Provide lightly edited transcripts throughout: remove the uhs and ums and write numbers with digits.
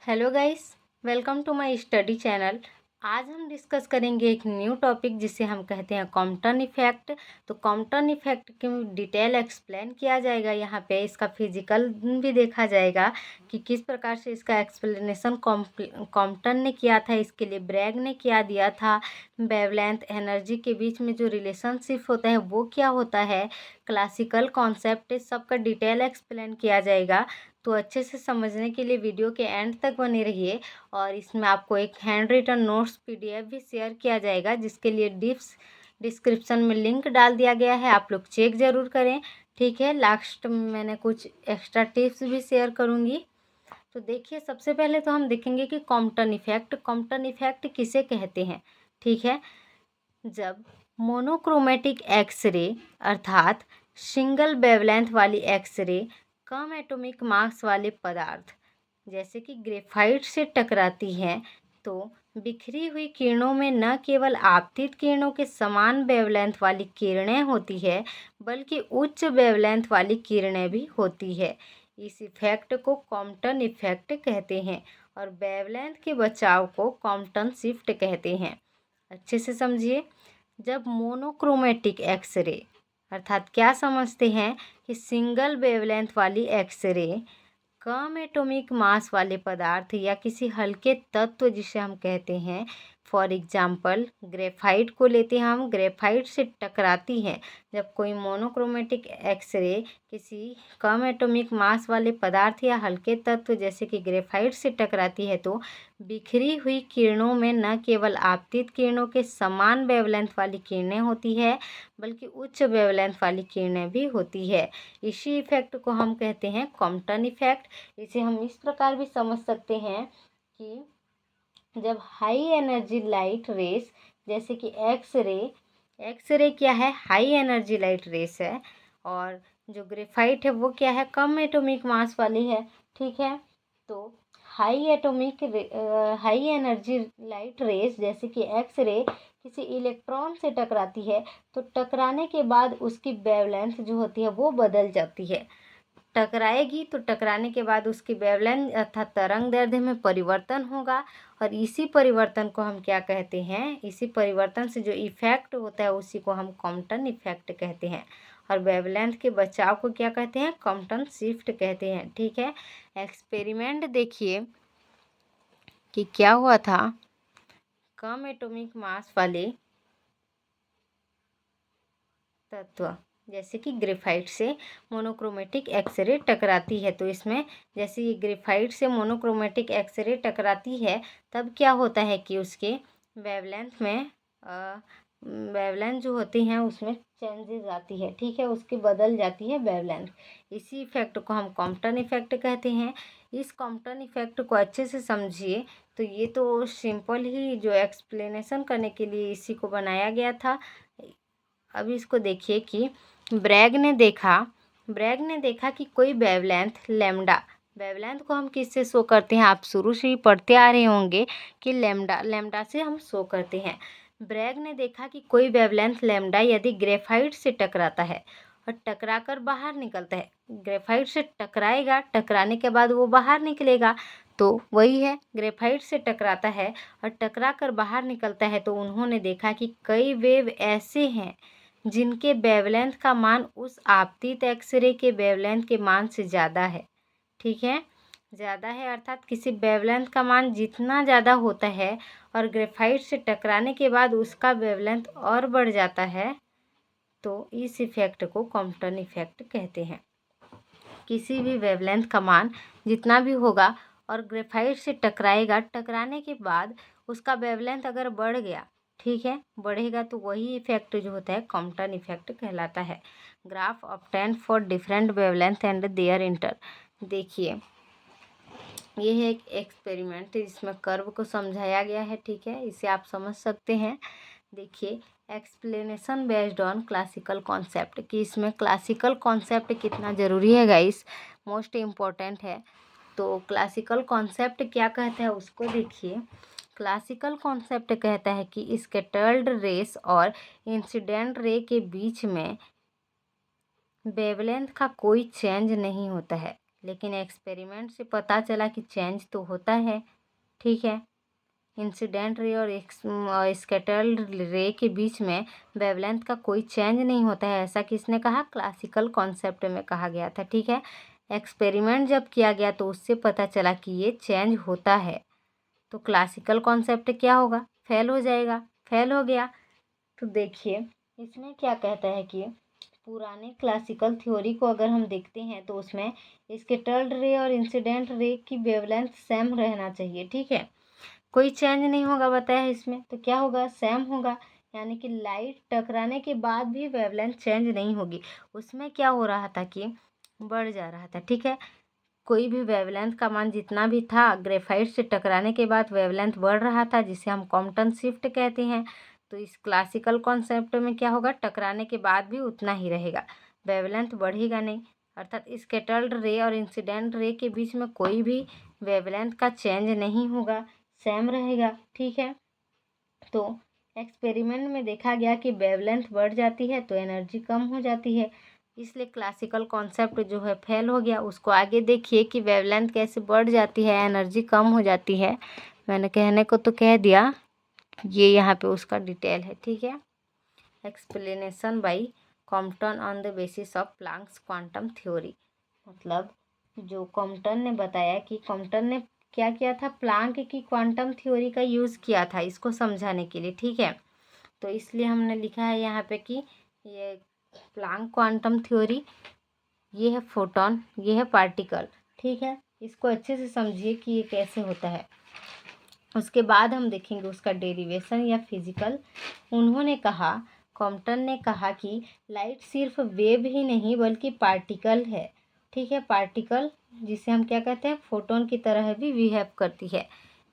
Hello guys, welcome to my study channel. आज हम discuss करेंगे एक न्यू टॉपिक जिसे हम कहते हैं कॉम्पटन इफेक्ट। तो कॉम्पटन इफेक्ट की डिटेल एक्सप्लेन किया जाएगा। यहाँ पे इसका फिजिकल भी देखा जाएगा कि किस प्रकार से इसका एक्सप्लेनेशन कॉम्पटन ने किया था, इसके लिए ब्रैग ने क्या दिया था, वेवलेंथ एनर्जी के बीच में जो रिलेशनशिप होता है वो क्या होता है, क्लासिकल कॉन्सेप्ट, इस सब का डिटेल एक्सप्लेन किया जाएगा। तो अच्छे से समझने के लिए वीडियो के एंड तक बने रहिए। और इसमें आपको एक हैंड रिटन नोट्स पीडीएफ भी शेयर किया जाएगा, जिसके लिए डिस्क्रिप्शन में लिंक डाल दिया गया है, आप लोग चेक ज़रूर करें। ठीक है, लास्ट में मैंने कुछ एक्स्ट्रा टिप्स भी शेयर करूँगी। तो देखिए, सबसे पहले तो हम देखेंगे कि कॉम्पटन इफेक्ट किसे कहते हैं। ठीक है, जब मोनोक्रोमेटिक एक्सरे अर्थात सिंगल वेवलेंथ वाली एक्सरे कम एटॉमिक मास वाले पदार्थ जैसे कि ग्रेफाइट से टकराती हैं, तो बिखरी हुई किरणों में न केवल आपतित किरणों के समान वेवलेंथ वाली किरणें होती है, बल्कि उच्च वेवलेंथ वाली किरणें भी होती है। इस इफेक्ट को कॉम्पटन इफेक्ट कहते हैं और वेवलेंथ के बचाव को कॉम्पटन शिफ्ट कहते हैं। अच्छे से समझिए, जब मोनोक्रोमेटिक एक्सरे अर्थात क्या समझते हैं कि सिंगल वेवलेंथ वाली एक्सरे कम एटॉमिक मास वाले पदार्थ या किसी हल्के तत्व जिसे हम कहते हैं, फॉर एग्जांपल ग्रेफाइट को लेते हैं हम, ग्रेफाइट से टकराती है। जब कोई मोनोक्रोमेटिक एक्सरे किसी कम एटॉमिक मास वाले पदार्थ या हल्के तत्व जैसे कि ग्रेफाइट से टकराती है, तो बिखरी हुई किरणों में न केवल आपतित किरणों के समान वेवलेंथ वाली किरणें होती है, बल्कि उच्च वेवलेंथ वाली किरणें भी होती है। इसी इफेक्ट को हम कहते हैं कॉम्पटन इफेक्ट। इसे हम इस प्रकार भी समझ सकते हैं कि जब हाई एनर्जी लाइट रेस जैसे कि एक्सरे क्या है, हाई एनर्जी लाइट रेस है, और जो ग्रेफाइट है वो क्या है, कम एटॉमिक मास वाली है। ठीक है, तो हाई एनर्जी लाइट रेस जैसे कि एक्सरे किसी इलेक्ट्रॉन से टकराती है, तो टकराने के बाद उसकी वेवलेंथ जो होती है वो बदल जाती है। टकराएगी तो टकराने के बाद उसकी वेवलेंथ अर्थात तरंग दैर्ध्य में परिवर्तन होगा, और इसी परिवर्तन को हम क्या कहते हैं, इसी परिवर्तन से जो इफेक्ट होता है उसी को हम कॉम्पटन इफेक्ट कहते हैं। और वेवलेंथ के बचाव को क्या कहते हैं, कॉम्पटन शिफ्ट कहते हैं। ठीक है, एक्सपेरिमेंट देखिए कि क्या हुआ था। कम एटॉमिक मास वाले तत्व जैसे कि ग्रेफाइट से मोनोक्रोमेटिक एक्सरे टकराती है, तो इसमें जैसे ये ग्रेफाइट से मोनोक्रोमेटिक एक्सरे टकराती है, तब क्या होता है कि उसके वेवलेंथ में वेवलेंथ जो होती हैं उसमें चेंजेस आती है। ठीक है, उसकी बदल जाती है वेवलेंथ। इसी इफेक्ट को हम कॉम्पटन इफेक्ट कहते हैं। इस कॉम्पटन इफेक्ट को अच्छे से समझिए। तो ये तो सिंपल ही जो एक्सप्लेनेशन करने के लिए इसी को बनाया गया था। अभी इसको देखिए कि ब्रैग ने देखा कि कोई वेवलेंथ को हम किससे शो करते हैं, आप शुरू से ही पढ़ते आ रहे होंगे कि लैम्डा से हम शो करते हैं। ब्रैग ने देखा कि कोई वेवलेंथ लैम्डा यदि ग्रेफाइट से टकराता है और टकरा कर बाहर निकलता है, ग्रेफाइट से टकराएगा, टकराने के बाद वो बाहर निकलेगा, तो वही है, ग्रेफाइट से टकराता है और टकरा कर बाहर निकलता है। तो उन्होंने देखा कि कई वेव ऐसे हैं जिनके वेवलेंथ का मान उस आपतित एक्सरे के वेवलेंथ के मान से ज़्यादा है। ठीक है, ज़्यादा है अर्थात किसी वेवलेंथ का मान जितना ज़्यादा होता है और ग्रेफाइट से टकराने के बाद उसका वेवलेंथ और बढ़ जाता है, तो इस इफेक्ट को कॉम्पटन इफेक्ट कहते हैं। किसी भी वेवलेंथ का मान जितना भी होगा और ग्रेफाइट से टकराएगा, टकराने के बाद उसका वेवलेंथ अगर बढ़ गया, ठीक है, बढ़ेगा, तो वही इफेक्ट जो होता है कॉम्पटन इफेक्ट कहलाता है। Graph obtain for different wavelength and their inter. देखिए, ये है एक एक्सपेरिमेंट जिसमें कर्व को समझाया गया है। ठीक है, इसे आप समझ सकते हैं। देखिए, explanation based on classical concept, कि इसमें क्लासिकल कॉन्सेप्ट कितना ज़रूरी है गाइस, मोस्ट इम्पॉर्टेंट है। तो क्लासिकल कॉन्सेप्ट क्या कहता है उसको देखिए। क्लासिकल कॉन्सेप्ट कहता है कि स्कैटर्ड रेस और इंसिडेंट रे के बीच में वेवलेंथ का कोई चेंज नहीं होता है। लेकिन एक्सपेरिमेंट से पता चला कि चेंज तो होता है, ठीक है। इंसिडेंट रे और स्कैटर्ड रे के बीच में वेवलेंथ का कोई चेंज नहीं होता है, ऐसा किसने कहा? क्लासिकल कॉन्सेप्ट में कहा गया था, ठीक है। एक्सपेरिमेंट जब किया गया तो उससे पता चला कि ये चेंज होता है, तो क्लासिकल कॉन्सेप्ट क्या होगा? फेल हो जाएगा, फेल हो गया। तो देखिए इसमें क्या कहता है कि पुराने क्लासिकल थ्योरी को अगर हम देखते हैं तो उसमें स्कैटर्ड रे और इंसिडेंट रे की वेवलेंथ सेम रहना चाहिए, ठीक है। कोई चेंज नहीं होगा बताया है इसमें, तो क्या होगा? सेम होगा, यानी कि लाइट टकराने के बाद भी वेवलेंथ चेंज नहीं होगी। उसमें क्या हो रहा था कि बढ़ जा रहा था, ठीक है। कोई भी वेवलेंथ का मान जितना भी था, ग्रेफाइट से टकराने के बाद वेवलेंथ बढ़ रहा था, जिसे हम कॉम्पटन शिफ्ट कहते हैं। तो इस क्लासिकल कॉन्सेप्ट में क्या होगा? टकराने के बाद भी उतना ही रहेगा, वेवलेंथ बढ़ेगा नहीं। अर्थात स्कैटर्ड रे और इंसिडेंट रे के बीच में कोई भी वेवलेंथ का चेंज नहीं होगा, सेम रहेगा, ठीक है। तो एक्सपेरिमेंट में देखा गया कि वेवलेंथ बढ़ जाती है तो एनर्जी कम हो जाती है, इसलिए क्लासिकल कॉन्सेप्ट जो है फेल हो गया। उसको आगे देखिए कि वेवलेंथ कैसे बढ़ जाती है, एनर्जी कम हो जाती है। मैंने कहने को तो कह दिया, ये यहाँ पे उसका डिटेल है, ठीक है। Explanation by Compton on the basis of Planck's quantum theory, मतलब जो कॉम्पटन ने बताया कि कॉम्पटन ने क्या किया था? प्लैंक की क्वांटम थ्योरी का यूज़ किया था इसको समझाने के लिए, ठीक है। तो इसलिए हमने लिखा है यहाँ पे कि ये प्लैंक क्वांटम थ्योरी, ये है फोटोन, ये है पार्टिकल, ठीक है। इसको अच्छे से समझिए कि ये कैसे होता है। उसके बाद हम देखेंगे उसका डेरिवेशन या फिजिकल। उन्होंने कहा, कॉम्पटन ने कहा कि लाइट सिर्फ वेव ही नहीं बल्कि पार्टिकल है, ठीक है। पार्टिकल जिसे हम क्या कहते हैं? फोटोन की तरह भी बिहेव करती है,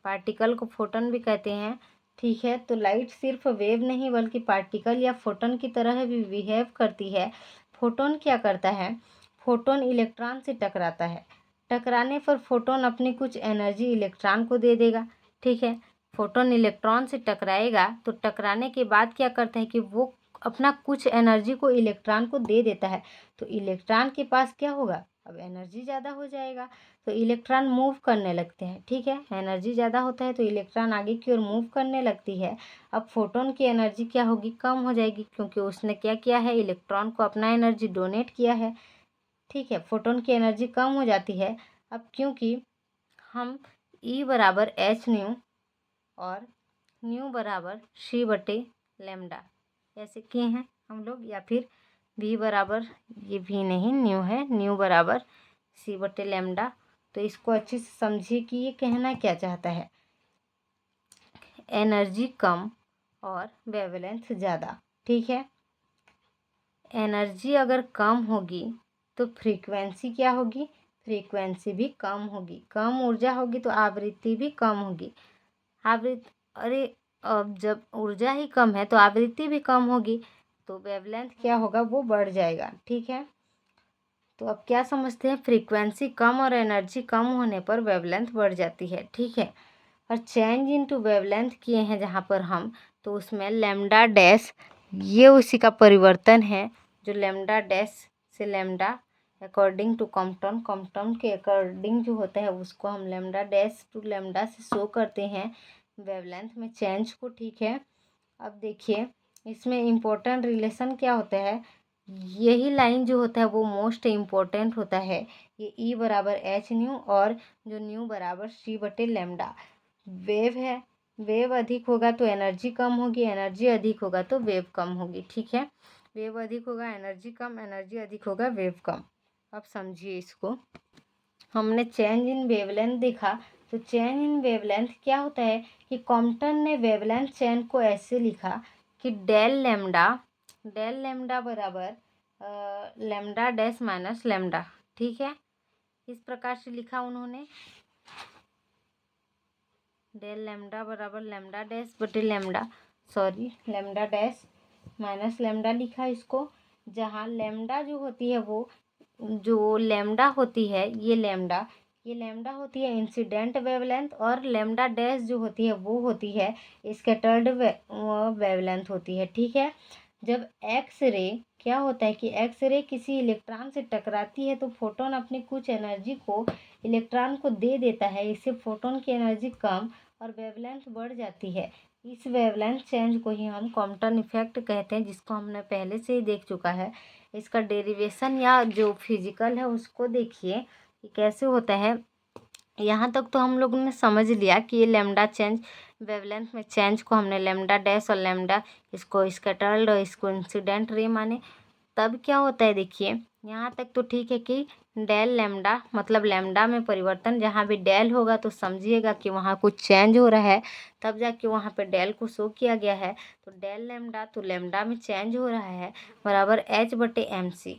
पार्टिकल को फोटोन भी कहते हैं, ठीक है। तो लाइट सिर्फ वेव नहीं बल्कि पार्टिकल या फोटोन की तरह भी बिहेव करती है। फोटोन क्या करता है? फोटोन इलेक्ट्रॉन से टकराता है, टकराने पर फोटोन अपनी कुछ एनर्जी इलेक्ट्रॉन को दे देगा, ठीक है। फोटोन इलेक्ट्रॉन से टकराएगा तो टकराने के बाद क्या करता है कि वो अपना कुछ एनर्जी को इलेक्ट्रॉन को दे देता है। तो इलेक्ट्रॉन के पास क्या होगा? अब एनर्जी ज़्यादा हो जाएगा, तो इलेक्ट्रॉन मूव करने लगते हैं, ठीक है। एनर्जी ज़्यादा होता है तो इलेक्ट्रॉन आगे की ओर मूव करने लगती है। अब फोटोन की एनर्जी क्या होगी? कम हो जाएगी, क्योंकि उसने क्या किया है? इलेक्ट्रॉन को अपना एनर्जी डोनेट किया है, ठीक है। फोटोन की एनर्जी कम हो जाती है। अब क्योंकि हम E बराबर एच न्यू और न्यू बराबर सी बटे लेमडा ऐसे किए हैं हम लोग, या फिर V बराबर, ये भी नहीं, न्यू है, न्यू बराबर सी बटे लेमडा। तो इसको अच्छे से समझिए कि ये कहना क्या चाहता है। एनर्जी कम और वेवलेंथ ज़्यादा, ठीक है। एनर्जी अगर कम होगी तो फ्रीक्वेंसी क्या होगी? फ्रीक्वेंसी भी कम होगी। कम ऊर्जा होगी तो आवृत्ति भी कम होगी। आवृत्ति, अरे अब जब ऊर्जा ही कम है तो आवृत्ति भी कम होगी, तो वेवलेंथ क्या होगा? वो बढ़ जाएगा, ठीक है। तो अब क्या समझते हैं? फ्रीक्वेंसी कम और एनर्जी कम होने पर वेवलेंथ बढ़ जाती है, ठीक है। और चेंज इनटू वेवलेंथ किए हैं जहाँ पर हम, तो उसमें लेमडा डैश, ये उसी का परिवर्तन है, जो लेमडा डैश से lambda according to Compton, Compton के अकॉर्डिंग जो होता है उसको हम लेमडा डैश टू लेमडा से शो करते हैं वेवलेंथ में चेंज को, ठीक है। अब देखिए इसमें इम्पोर्टेंट रिलेशन क्या होता है? यही लाइन जो होता है वो मोस्ट इम्पोर्टेंट होता है। ये E बराबर एच न्यू और जो न्यू बराबर सी बटे लेमडा। वेव है, वेव अधिक होगा तो एनर्जी कम होगी, एनर्जी अधिक होगा तो वेव कम होगी, ठीक है। वेव अधिक होगा, एनर्जी कम, एनर्जी अधिक होगा, वेव कम। अब समझिए इसको। हमने चेंज इन वेवलेंथ देखा, तो चेंज इन वेवलेंथ क्या होता है कि कॉम्पटन ने वेवलेंथ चेंज को ऐसे लिखा कि डेल लेमडा बराबर लेमडा डैश माइनस लेमडा, ठीक है। इस प्रकार से लिखा उन्होंने, डेल लेमडा बराबर लेमडा डैश बटे lambda, sorry lambda dash minus lambda लिखा इसको। जहाँ लेमडा जो होती है वो, जो लेमडा होती है ये लेमडा होती है इंसिडेंट वेवलेंथ, और लेमडा डैश जो होती है वो होती है स्कैटर्ड वेवलेंथ होती है, ठीक है। जब एक्स रे क्या होता है कि एक्सरे किसी इलेक्ट्रॉन से टकराती है तो फोटोन अपनी कुछ एनर्जी को इलेक्ट्रॉन को दे देता है। इससे फोटोन की एनर्जी कम और वेवलेंथ बढ़ जाती है। इस वेवलेंथ चेंज को ही हम कॉम्पटन इफेक्ट कहते हैं, जिसको हमने पहले से ही देख चुका है। इसका डेरिवेशन या जो फिजिकल है उसको देखिए कि कैसे होता है। यहाँ तक तो हम लोगों ने समझ लिया कि ये लैम्डा चेंज, वेवलेंथ में चेंज को हमने लैम्डा डैश और लैम्डा, इसको स्कैटर्ड और इसको इंसिडेंट रे माने। तब क्या होता है देखिए, यहाँ तक तो ठीक है कि डेल लैम्डा मतलब लैम्डा में परिवर्तन, जहाँ भी डेल होगा तो समझिएगा कि वहाँ कुछ चेंज हो रहा है, तब जाके वहाँ पे डेल को शो किया गया है। तो डेल लैम्डा तो लैम्डा में चेंज हो रहा है बराबर H/mc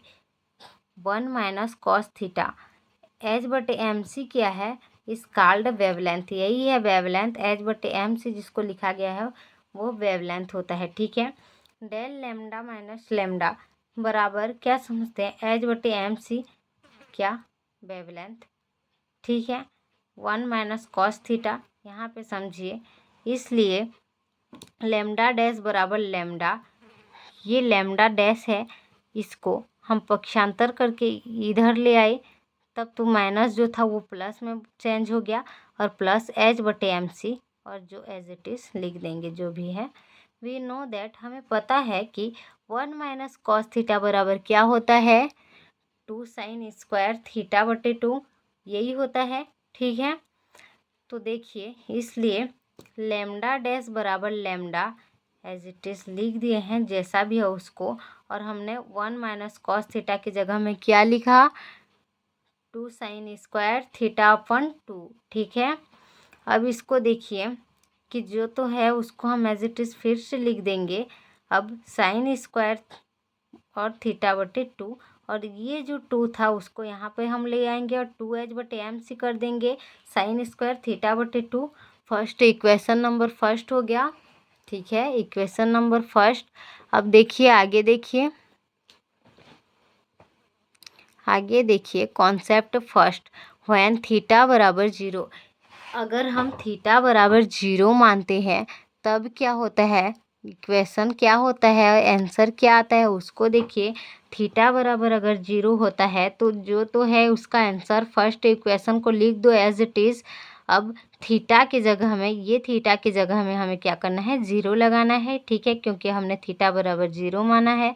1 minus cos theta. H/mc क्या है, इस कॉल्ड वेवलेंथ, यही है वेवलेंथ। H/mc जिसको लिखा गया है वो वेवलेंथ होता है, ठीक है। डेल लैम्डा माइनस लैम्डा बराबर क्या समझते हैं, H/mc क्या, वेवलेंथ, ठीक है। 1 माइनस कॉस थीटा यहाँ पे समझिए। इसलिए लैम्डा डैश बराबर लैम्डा, ये लैम्डा डैश है, इसको हम पक्षांतर करके इधर ले आए, तब तो माइनस जो था वो प्लस में चेंज हो गया और प्लस H/mc, और जो एज इट इज लिख देंगे जो भी है। वी नो दैट, हमें पता है कि 1 माइनस कॉस थीटा बराबर क्या होता है, 2 साइन स्क्वायर थीटा/2, यही होता है, ठीक है। तो देखिए, इसलिए लैम्डा डैश बराबर लैम्डा एज इट इज लिख दिए हैं, जैसा भी है उसको। और हमने 1 माइनस कॉस थीटा की जगह में क्या लिखा, 2 साइन स्क्वायर थीटा/2, ठीक है। अब इसको देखिए कि जो तो है उसको हम एज इट इज फिर से लिख देंगे। अब साइन स्क्वायर और थीटा/2, और ये जो 2 था उसको यहाँ पे हम ले आएंगे और 2H/mc कर देंगे, sine square थीटा/2। First equation number first हो गया, ठीक है, इक्वेशन नंबर फर्स्ट। अब देखिए आगे, देखिए आगे देखिए कॉन्सेप्ट फर्स्ट, व्हेन थीटा बराबर 0। अगर हम थीटा बराबर 0 मानते हैं तब क्या होता है, इक्वेशन क्या होता है, आंसर क्या आता है उसको देखिए। थीटा बराबर अगर 0 होता है तो जो तो है उसका आंसर, फर्स्ट इक्वेशन को लिख दो एज इट इज़। अब थीटा की जगह में, ये थीटा की जगह में हमें क्या करना है, 0 लगाना है, ठीक है, क्योंकि हमने थीटा बराबर 0 माना है।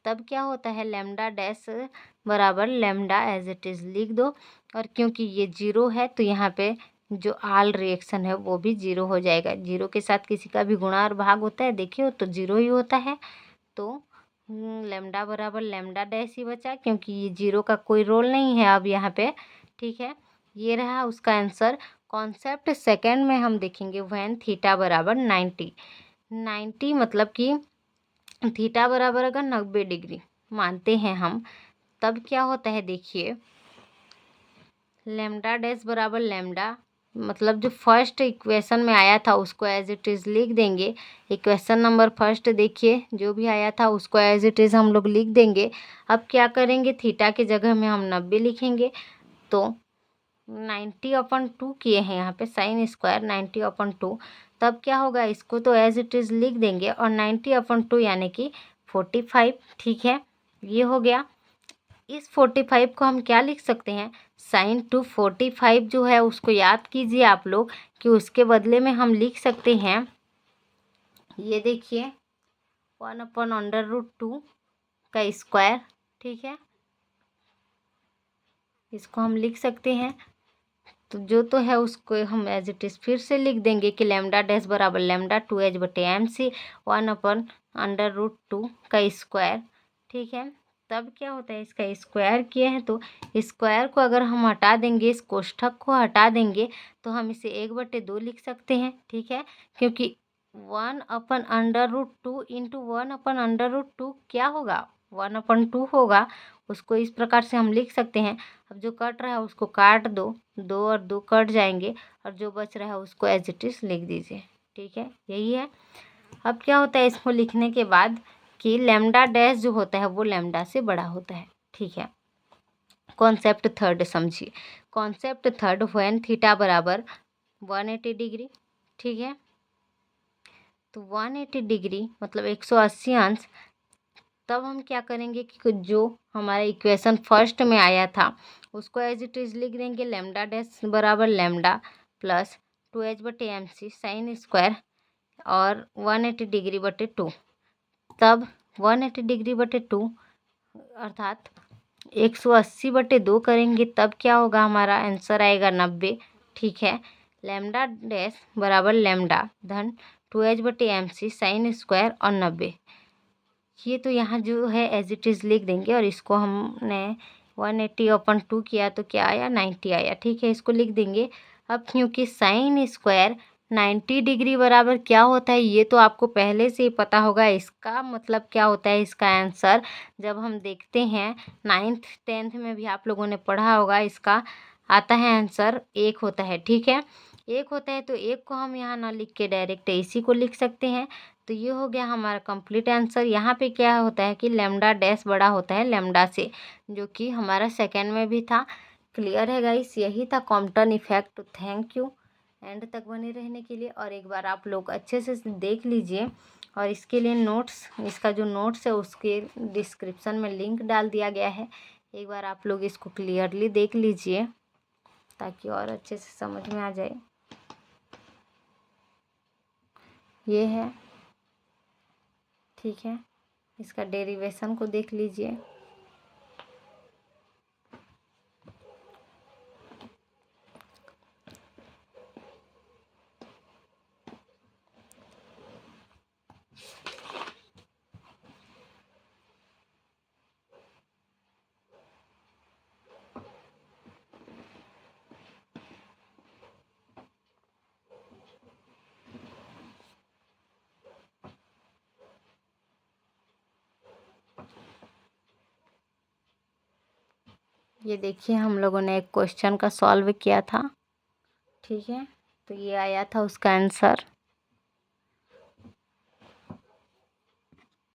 तब क्या होता है, लैम्डा डैश बराबर लैम्डा एज इट इज़ लिख दो। और क्योंकि ये 0 है तो यहाँ पे जो आल रिएक्शन है वो भी 0 हो जाएगा। 0 के साथ किसी का भी गुणा और भाग होता है, देखिए तो 0 ही होता है। तो लैम्डा बराबर लैम्डा डैश ही बचा, क्योंकि ये 0 का कोई रोल नहीं है अब यहाँ पे, ठीक है। ये रहा उसका आंसर। कॉन्सेप्ट सेकंड में हम देखेंगे, व्हेन थीटा बराबर 90 मतलब कि थीटा बराबर अगर 90 डिग्री मानते हैं हम, तब क्या होता है देखिए, लैम्डा डैश बराबर लैम्डा मतलब जो फर्स्ट इक्वेशन में आया था उसको एज इट इज़ लिख देंगे। इक्वेशन नंबर फर्स्ट देखिए, जो भी आया था उसको एज इट इज़ हम लोग लिख देंगे। अब क्या करेंगे, थीटा की जगह में हम 90 लिखेंगे, तो 90/2 किए हैं यहाँ पे, साइन स्क्वायर 90/2। तब क्या होगा, इसको तो एज इट इज़ लिख देंगे, और 90/2 यानी कि 45, ठीक है, ये हो गया। इस 45 को हम क्या लिख सकते हैं, साइन 245 जो है उसको याद कीजिए आप लोग, कि उसके बदले में हम लिख सकते हैं, ये देखिए 1/√2 का स्क्वायर, ठीक है, इसको हम लिख सकते हैं। तो जो तो है उसको हम एज इट इज़ फिर से लिख देंगे कि लैम्डा डैश बराबर लैम्डा 2H/mc 1/√2 का स्क्वायर, ठीक है। तब क्या होता है, इसका स्क्वायर किए हैं तो स्क्वायर को अगर हम हटा देंगे, इस कोष्ठक को हटा देंगे, तो हम इसे 1/2 लिख सकते हैं, ठीक है, क्योंकि 1/√2 इंटू 1/√2 क्या होगा, 1/2 होगा। उसको इस प्रकार से हम लिख सकते हैं। अब जो कट रहा है उसको काट दो, 2 और 2 कट जाएंगे, और जो बच रहा है उसको एज इट इज़ लिख दीजिए, ठीक है, यही है। अब क्या होता है इसको लिखने के बाद कि लैम्डा डैश जो होता है वो लैम्डा से बड़ा होता है, ठीक है। कॉन्सेप्ट थर्ड समझिए, कॉन्सेप्ट थर्ड, व्हेन थीटा बराबर 180 डिग्री, ठीक है। तो 180 डिग्री मतलब 180 अंश, तब हम क्या करेंगे कि जो हमारा इक्वेशन फर्स्ट में आया था उसको एज इट इज लिख देंगे, लेमडा डैश बराबर lambda plus 2h/mc sine square और 180 डिग्री बटे 2। तब 180 डिग्री बटे 2 अर्थात 180/2 करेंगे, तब क्या होगा, हमारा आंसर आएगा 90। ठीक है, लेमडा डैश बराबर लेमडा धन 2h/mc साइन स्क्वायर और 90। ये तो यहाँ जो है एज इट इज़ लिख देंगे और इसको हमने 180/2 किया तो क्या आया, 90 आया। ठीक है, इसको लिख देंगे। अब क्योंकि साइन स्क्वायर 90 डिग्री बराबर क्या होता है ये तो आपको पहले से ही पता होगा। इसका मतलब क्या होता है, इसका आंसर जब हम देखते हैं 9th 10th में भी आप लोगों ने पढ़ा होगा, इसका आता है आंसर 1 होता है। ठीक है, 1 होता है तो 1 को हम यहाँ ना लिख के डायरेक्ट इसी को लिख सकते हैं। तो ये हो गया हमारा कंप्लीट आंसर। यहाँ पे क्या होता है कि लेमडा डैश बड़ा होता है लेमडा से, जो कि हमारा सेकंड में भी था। क्लियर है गाइस, यही था Compton effect. Thank you and तक बने रहने के लिए। और एक बार आप लोग अच्छे से देख लीजिए और इसके लिए नोट्स, इसका जो नोट्स है उसके डिस्क्रिप्शन में लिंक डाल दिया गया है। एक बार आप लोग इसको क्लियरली देख लीजिए ताकि और अच्छे से समझ में आ जाए। ये है, ठीक है, इसका डेरिवेशन को देख लीजिए। ये देखिए हम लोगों ने एक क्वेश्चन का सॉल्व किया था। ठीक है, तो ये आया था उसका आंसर।